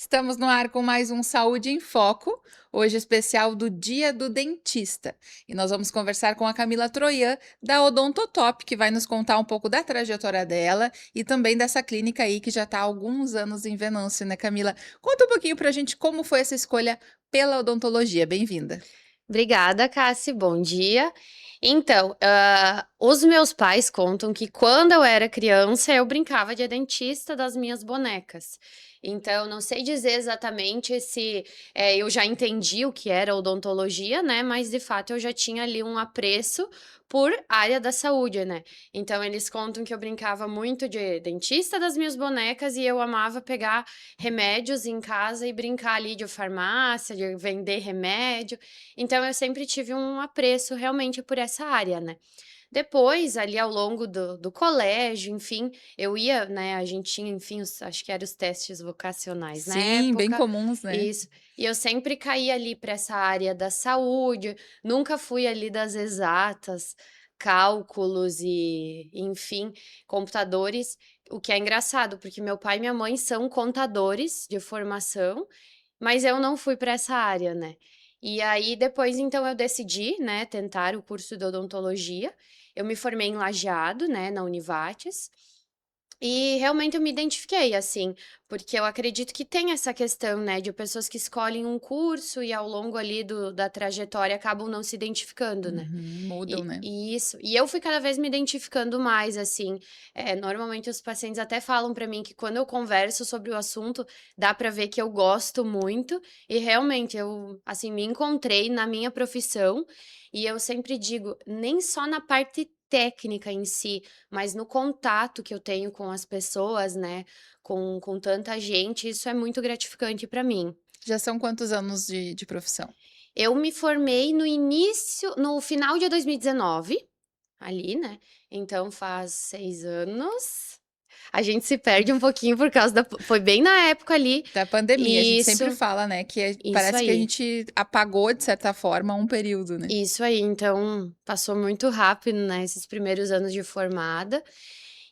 Estamos no ar com mais um Saúde em Foco, hoje especial do Dia do Dentista. E nós vamos conversar com a Camila Troian, da Odontotop, que vai nos contar um pouco da trajetória dela e também dessa clínica aí que já está há alguns anos em Venâncio, né, Camila? Conta um pouquinho pra gente como foi essa escolha pela odontologia. Bem-vinda. Obrigada, Cassi. Bom dia. Então, os meus pais contam que quando eu era criança eu brincava de dentista das minhas bonecas. Então, não sei dizer exatamente se eu já entendi o que era odontologia, né? Mas de fato eu já tinha ali um apreço por área da saúde, né? Então, eles contam que eu brincava muito de dentista das minhas bonecas e eu amava pegar remédios em casa e brincar ali de farmácia, de vender remédio. Então eu sempre tive um apreço realmente por essa área, né. Depois, ali ao longo do colégio, enfim, eu ia, né, a gente tinha, enfim, acho que eram os testes vocacionais na Sim, bem época. comuns, né? Isso. E eu sempre caía ali para essa área da saúde, nunca fui ali das exatas, cálculos e, enfim, computadores, o que é engraçado, porque meu pai e minha mãe são contadores de formação, mas eu não fui para essa área, né. E aí depois então eu decidi, né, tentar o curso de odontologia. Eu me formei em Lajeado, né, na Univates, e realmente eu me identifiquei, assim, porque eu acredito que tem essa questão, né, de pessoas que escolhem um curso e ao longo ali da trajetória acabam não se identificando, né. Uhum, mudam, né? Isso. E eu fui cada vez me identificando mais, assim, normalmente os pacientes até falam pra mim que quando eu converso sobre o assunto, dá pra ver que eu gosto muito, e realmente eu, assim, me encontrei na minha profissão, e eu sempre digo, nem só na parte técnica em si, mas no contato que eu tenho com as pessoas, né, com tanta gente, isso é muito gratificante pra mim. Já são quantos anos de profissão? Eu me formei no final de 2019, ali, né, então faz 6 anos. A gente se perde um pouquinho por causa da foi bem na época ali. Da pandemia, a gente sempre Isso, fala, né, que isso parece que a aí, gente apagou, de certa forma, um período, né. isso aí. Então, passou muito rápido, né, esses primeiros anos de formada.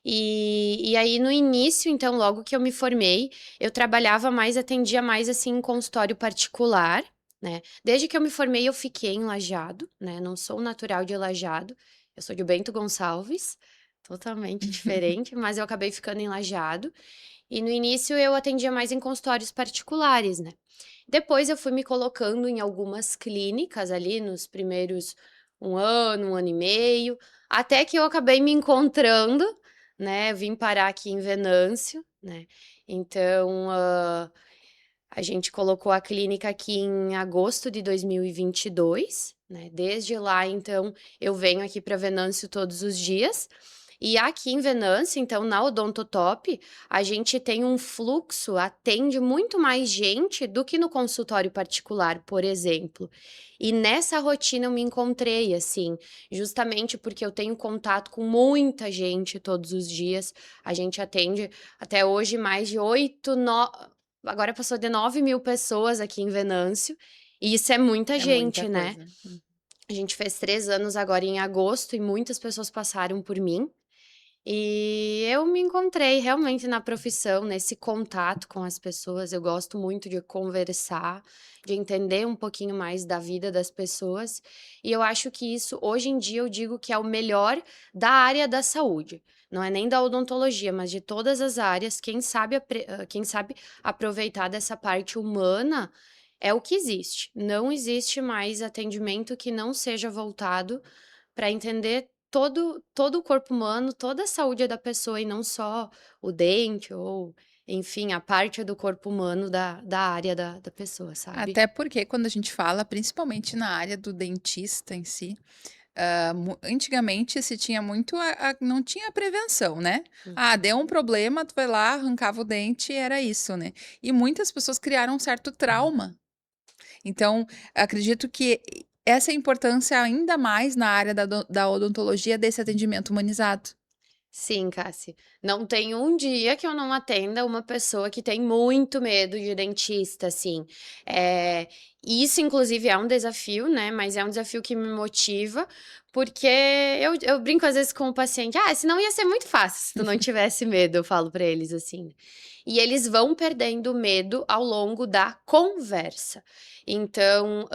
E aí no início, então, logo que eu me formei, eu trabalhava mais, atendia mais, assim, em consultório particular, né. Desde que eu me formei eu fiquei em Lajeado, né, não sou natural de Lajeado, eu sou de Bento Gonçalves, totalmente diferente, mas eu acabei ficando em Lajeado. E no início eu atendia mais em consultórios particulares, né. Depois eu fui me colocando em algumas clínicas ali nos primeiros um ano e meio, até que eu acabei me encontrando, né, vim parar aqui em Venâncio, né. Então, a gente colocou a clínica aqui em agosto de 2022, né, desde lá então eu venho aqui para Venâncio todos os dias, e aqui em Venâncio, então na Odontotop, a gente tem um fluxo, atende muito mais gente do que no consultório particular, por exemplo. E nessa rotina eu me encontrei, assim, justamente porque eu tenho contato com muita gente todos os dias, a gente atende até hoje mais de 8, agora passou de 9.000 pessoas aqui em Venâncio, e isso é muita É muita gente, né. coisa. A gente fez 3 anos agora em agosto e muitas pessoas passaram por mim, e eu me encontrei realmente na profissão, nesse contato com as pessoas. Eu gosto muito de conversar, de entender um pouquinho mais da vida das pessoas, e eu acho que isso, hoje em dia, eu digo que é o melhor da área da saúde. Não é nem da odontologia, mas de todas as áreas, quem sabe aproveitar dessa parte humana é o que existe. Não existe mais atendimento que não seja voltado para entender todo o corpo humano, toda a saúde da pessoa e não só o dente ou, enfim, a parte do corpo humano da área da pessoa, sabe. Até porque quando a gente fala, principalmente na área do dentista em si, antigamente se tinha muito não tinha prevenção, né. Ah, Uhum. deu um problema, tu vai lá, arrancava o dente e era isso, né. E muitas pessoas criaram um certo trauma. Então, acredito que essa é a importância ainda mais na área da odontologia desse atendimento humanizado. Sim, Cassi. Não tem um dia que eu não atenda uma pessoa que tem muito medo de dentista, assim. Eh, Isso, inclusive, é um desafio, né? Mas é um desafio que me motiva, porque eu brinco às vezes com o paciente, senão ia ser muito fácil se tu não tivesse medo, eu falo pra eles assim. E eles vão perdendo o medo ao longo da conversa. Então,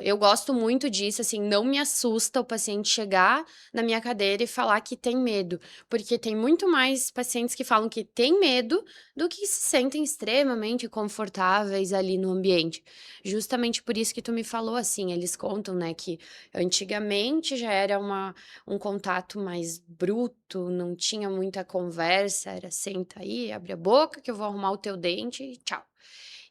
eu gosto muito disso, assim, não me assusta o paciente chegar na minha cadeira e falar que tem medo, porque tem muito mais pacientes que falam que tem medo do que se sentem extremamente confortáveis ali no ambiente. Justamente por isso que tu me falou assim, eles contam, né, que antigamente já era um contato mais bruto, não tinha muita conversa, era senta aí, abre a boca que eu vou arrumar o teu dente e tchau.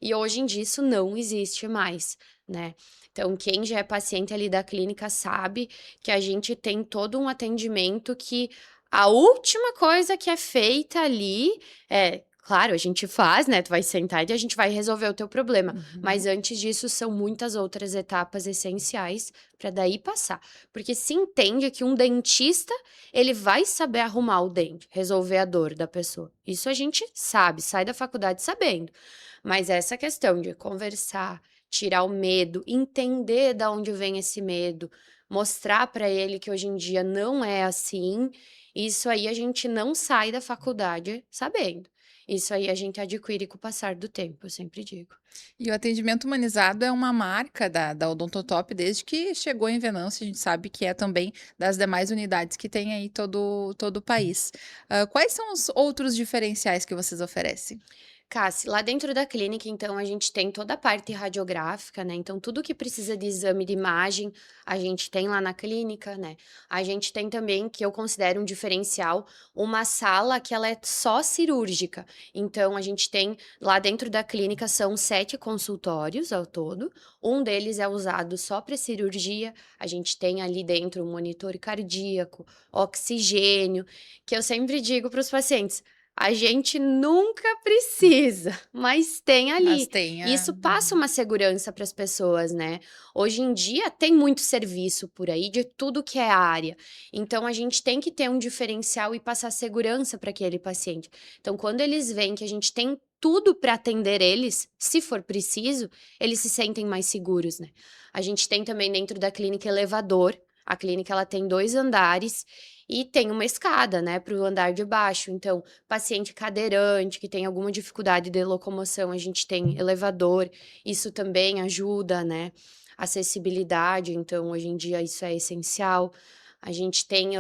E hoje em dia isso não existe mais, né. Então quem já é paciente ali da clínica sabe que a gente tem todo um atendimento que a última coisa que é feita ali é claro, a gente faz, né, tu vai sentar e a gente vai resolver o teu problema, mas Uhum. antes disso são muitas outras etapas essenciais para daí passar. Porque se entende que um dentista, ele vai saber arrumar o dente, resolver a dor da pessoa. Isso a gente sabe, sai da faculdade sabendo. Mas essa questão de conversar, tirar o medo, entender da onde vem esse medo, mostrar para ele que hoje em dia não é assim, isso aí a gente não sai da faculdade sabendo. Isso aí a gente adquire com o passar do tempo, eu sempre digo. E o atendimento humanizado é uma marca da Odontotop desde que chegou em Venâncio, a gente sabe que é também das demais unidades que tem aí todo o país. Quais são os outros diferenciais que vocês oferecem? Cassi, lá dentro da clínica, então, a gente tem toda a parte radiográfica, né? Então, tudo que precisa de exame de imagem, a gente tem lá na clínica, né? A gente tem também, que eu considero um diferencial, uma sala que ela é só cirúrgica. Então, a gente tem lá dentro da clínica são 7 consultórios ao todo. Um deles é usado só para cirurgia. A gente tem ali dentro um monitor cardíaco, oxigênio, que eu sempre digo para os pacientes. A gente nunca precisa, mas tem Mas ali. tem a Isso passa uma segurança para as pessoas, né. Hoje em dia tem muito serviço por aí de tudo que é área, então a gente tem que ter um diferencial e passar segurança para aquele paciente. Então quando eles veem que a gente tem tudo para atender eles, se for preciso, eles se sentem mais seguros, né. A gente tem também dentro da clínica elevador, a clínica ela tem 2 andares e tem uma escada, né, para o andar de baixo, então paciente cadeirante que tem alguma dificuldade de locomoção, a gente tem elevador, isso também ajuda, né. Acessibilidade, então hoje em dia isso é essencial. A gente tem,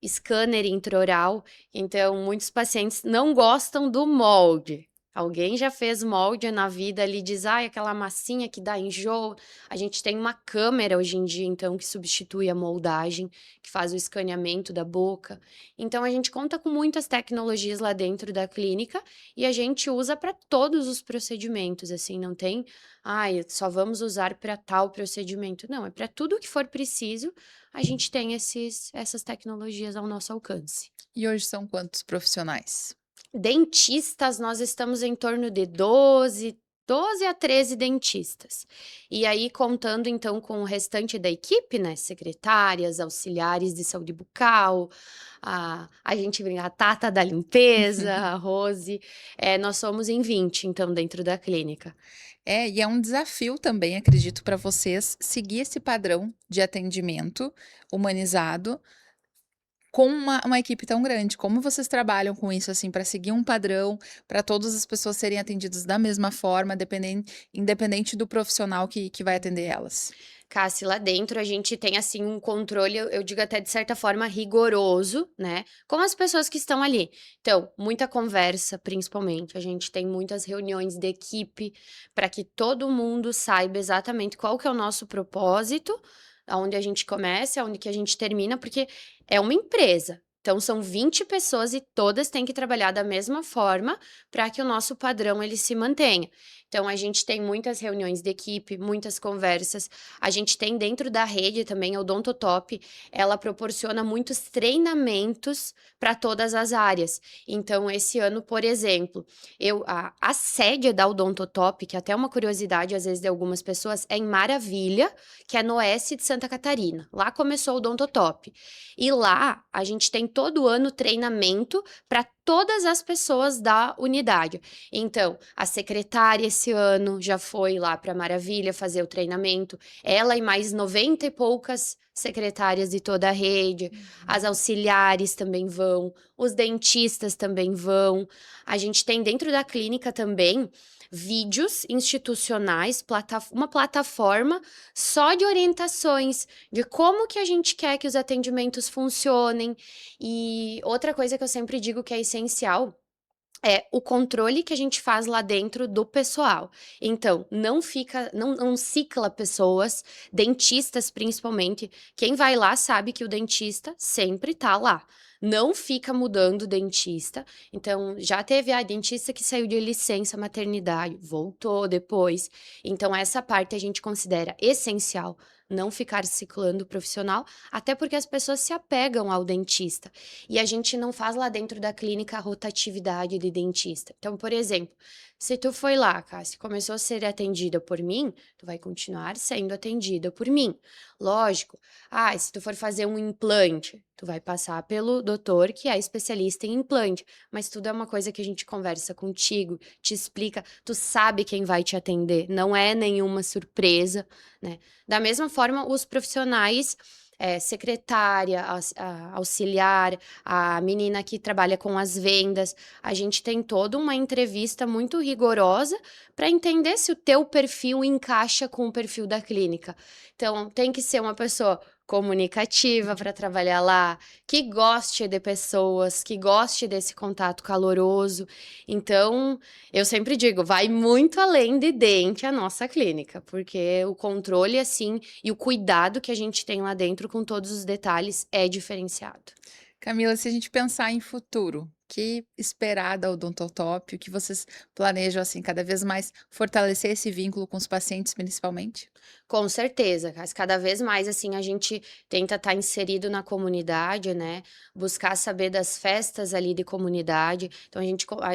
scanner intraoral, então muitos pacientes não gostam do molde. Alguém já fez molde na vida ali, diz: "Ai, aquela massinha que dá enjoo". A gente tem uma câmera hoje em dia, então, que substitui a moldagem, que faz o escaneamento da boca. Então a gente conta com muitas tecnologias lá dentro da clínica e a gente usa para todos os procedimentos, assim, não tem: "Ai, só vamos usar para tal procedimento". Não, é para tudo que for preciso, a gente tem essas tecnologias ao nosso alcance. e hoje são quantos profissionais? Dentistas, nós estamos em torno de 12 a 13 dentistas. E aí, contando então com o restante da equipe, né? Secretárias, auxiliares de saúde bucal, a gente brinca, a Tata da limpeza, a Rose, nós somos em 20, então, dentro da clínica. É, e é um desafio também, acredito, para vocês seguir esse padrão de atendimento humanizado com uma equipe tão grande. Como vocês trabalham com isso, assim, para seguir um padrão, para todas as pessoas serem atendidas da mesma forma, independente do profissional que vai atender elas? Cassi, lá dentro a gente tem, assim, um controle, eu digo até de certa forma rigoroso, né, com as pessoas que estão ali. Então, muita conversa, principalmente, a gente tem muitas reuniões de equipe para que todo mundo saiba exatamente qual que é o nosso propósito, aonde a gente começa, aonde que a gente termina, porque é uma empresa. Então são 20 pessoas e todas têm que trabalhar da mesma forma para que o nosso padrão ele se mantenha. Então a gente tem muitas reuniões de equipe, muitas conversas. A gente tem dentro da rede também a Odontotop, ela proporciona muitos treinamentos para todas as áreas. Então esse ano, por exemplo, a sede da Odontotop, que é até uma curiosidade às vezes de algumas pessoas, é em Maravilha, que é no oeste de Santa Catarina. Lá começou o Odontotop. E lá a gente tem todo ano treinamento para todas as pessoas da unidade. Então, a secretária esse ano já foi lá para Maravilha fazer o treinamento, ela e mais 90 e poucas secretárias de toda a rede, as auxiliares também vão, os dentistas também vão. A gente tem dentro da clínica também vídeos institucionais, uma plataforma só de orientações de como que a gente quer que os atendimentos funcionem. E outra coisa que eu sempre digo que é essencial é o controle que a gente faz lá dentro do pessoal. Então, não cicla pessoas, dentistas principalmente. Quem vai lá sabe que o dentista sempre tá lá. Não fica mudando o dentista. Então, já teve a dentista que saiu de licença maternidade, voltou depois. Então, essa parte a gente considera essencial. Não ficar ciclando o profissional, até porque as pessoas se apegam ao dentista. E a gente não faz lá dentro da clínica a rotatividade de dentista. Então, por exemplo, se tu foi lá, Cássia, começou a ser atendida por mim, tu vai continuar sendo atendida por mim. Lógico. Se tu for fazer um implante, tu vai passar pelo doutor que é especialista em implante. Mas tudo é uma coisa que a gente conversa contigo, te explica, tu sabe quem vai te atender, não é nenhuma surpresa, né? Da mesma forma, os profissionais secretária, auxiliar, a menina que trabalha com as vendas. A gente tem toda uma entrevista muito rigorosa para entender se o teu perfil encaixa com o perfil da clínica. Então, tem que ser uma pessoa comunicativa para trabalhar lá, que goste de pessoas, que goste desse contato caloroso. Então, eu sempre digo, vai muito além de dente a nossa clínica, porque o controle, assim, e o cuidado que a gente tem lá dentro com todos os detalhes é diferenciado. Camila, se a gente pensar em futuro, que esperar da Odontotop? O que vocês planejam, assim, cada vez mais fortalecer esse vínculo com os pacientes, principalmente? Com certeza, cada vez mais assim a gente tenta estar inserido na comunidade, né? Buscar saber das festas ali de comunidade. Então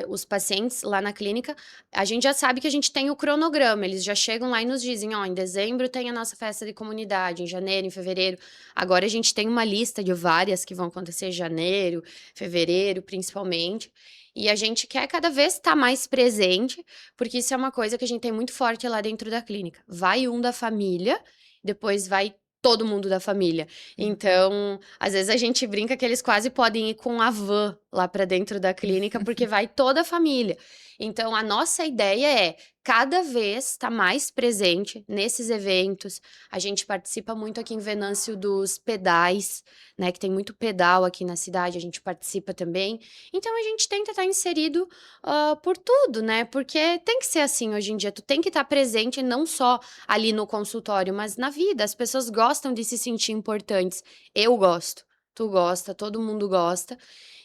os pacientes lá na clínica, a gente já sabe que a gente tem o cronograma, eles já chegam lá e nos dizem, ó, em dezembro tem a nossa festa de comunidade, em janeiro, em fevereiro. Agora a gente tem uma lista de várias que vão acontecer em janeiro, fevereiro, principalmente. E a gente quer cada vez estar mais presente, porque isso é uma coisa que a gente tem muito forte lá dentro da clínica. Vai um da família, depois vai todo mundo da família. Então, às vezes a gente brinca que eles quase podem ir com a van lá para dentro da clínica, porque vai toda a família. Então, a nossa ideia é cada vez estar mais presente nesses eventos. A gente participa muito aqui em Venâncio dos pedais, né? Que tem muito pedal aqui na cidade, a gente participa também. Então, a gente tenta estar inserido por tudo, né? Porque tem que ser assim hoje em dia. Tu tem que estar presente não só ali no consultório, mas na vida. As pessoas gostam de se sentir importantes. Eu gosto, tu gosta, todo mundo gosta.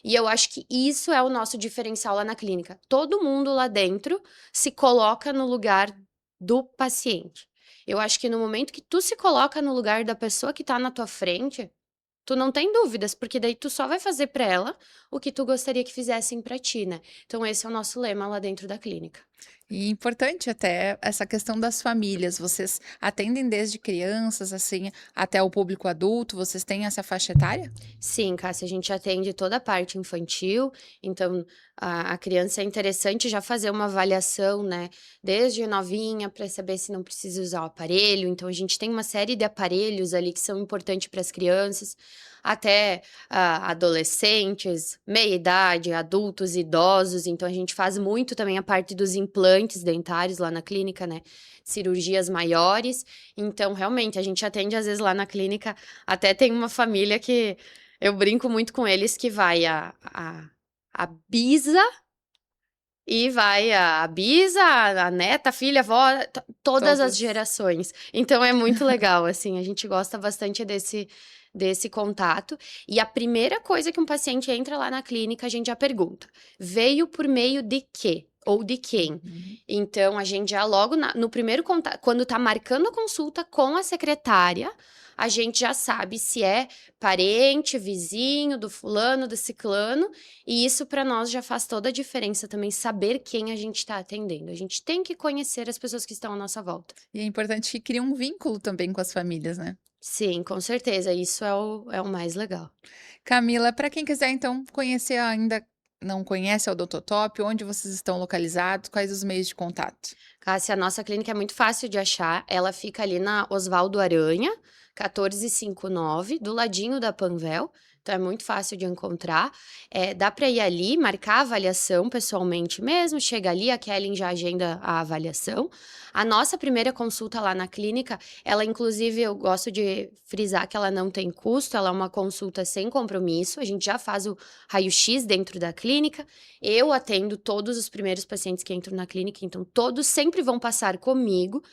E eu acho que isso é o nosso diferencial lá na clínica. Todo mundo lá dentro se coloca no lugar do paciente. Eu acho que no momento que tu se coloca no lugar da pessoa que tá na tua frente, tu não tem dúvidas, porque daí tu só vai fazer pra ela o que tu gostaria que fizessem pra ti, né? Então esse é o nosso lema lá dentro da clínica. E importante até essa questão das famílias, vocês atendem desde crianças, assim, até o público adulto, vocês têm essa faixa etária? Sim, Cássia, a gente atende toda a parte infantil, então a criança é interessante já fazer uma avaliação, né, desde novinha, para saber se não precisa usar o aparelho. Então, a gente tem uma série de aparelhos ali que são importantes para as crianças, até adolescentes, meia-idade, adultos, idosos. Então, a gente faz muito também a parte dos implantes dentários lá na clínica, né, cirurgias maiores. Então, realmente, a gente atende às vezes lá na clínica, até tem uma família que eu brinco muito com eles que vai a bisa e vai a bisa, a neta, a filha, a avó, todas as Todos. gerações. Então é muito legal, assim, a gente gosta bastante desse contato. E a primeira coisa que um paciente entra lá na clínica, a gente já pergunta: veio por meio de quê? Ou de quem? Uhum. Então, a gente já logo no primeiro contato, quando tá marcando a consulta com a secretária, a gente já sabe se é parente, vizinho, do fulano, do ciclano, e isso para nós já faz toda a diferença também, saber quem a gente está atendendo. A gente tem que conhecer as pessoas que estão à nossa volta. E é importante que crie um vínculo também com as famílias, né? Sim, com certeza, isso é o mais legal. Camila, para quem quiser então conhecer ainda não conhece a Odontotop, onde vocês estão localizados, quais os meios de contato? Cássia, a nossa clínica é muito fácil de achar. Ela fica ali na Oswaldo Aranha, 1459, do ladinho da Panvel. Então é muito fácil de encontrar. Dá para ir ali, marcar a avaliação pessoalmente mesmo. Chega ali, a Kellen já agenda a avaliação. A nossa primeira consulta lá na clínica, ela inclusive eu gosto de frisar que ela não tem custo, ela é uma consulta sem compromisso. A gente já faz o raio-x dentro da clínica. Eu atendo todos os primeiros pacientes que entram na clínica, então todos sempre vão passar comigo.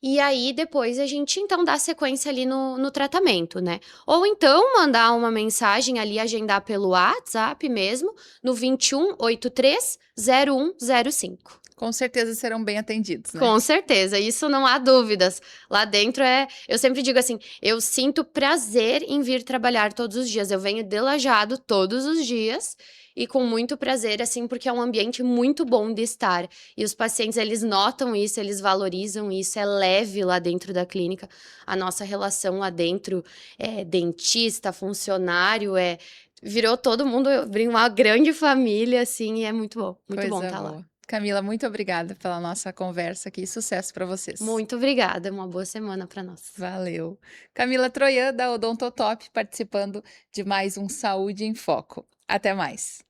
E aí, depois a gente, então, dá sequência ali no tratamento, né? Ou então, mandar uma mensagem ali, agendar pelo WhatsApp mesmo, no 2183-0105. Com certeza serão bem atendidos, né? Com certeza, isso não há dúvidas. Lá dentro eu sempre digo assim, eu sinto prazer em vir trabalhar todos os dias. Eu venho de Lajeado todos os dias e com muito prazer, assim, porque é um ambiente muito bom de estar. E os pacientes, eles notam isso, eles valorizam isso, é leve lá dentro da clínica. A nossa relação lá dentro dentista, funcionário, virou todo mundo, eu brinco, uma grande família, assim, e é muito bom Coisa estar lá. boa. Camila, muito obrigada pela nossa conversa aqui. Sucesso para vocês. Muito obrigada, uma boa semana para nós. Valeu. Camila Troian, da Odontotop, participando de mais um Saúde em Foco. Até mais.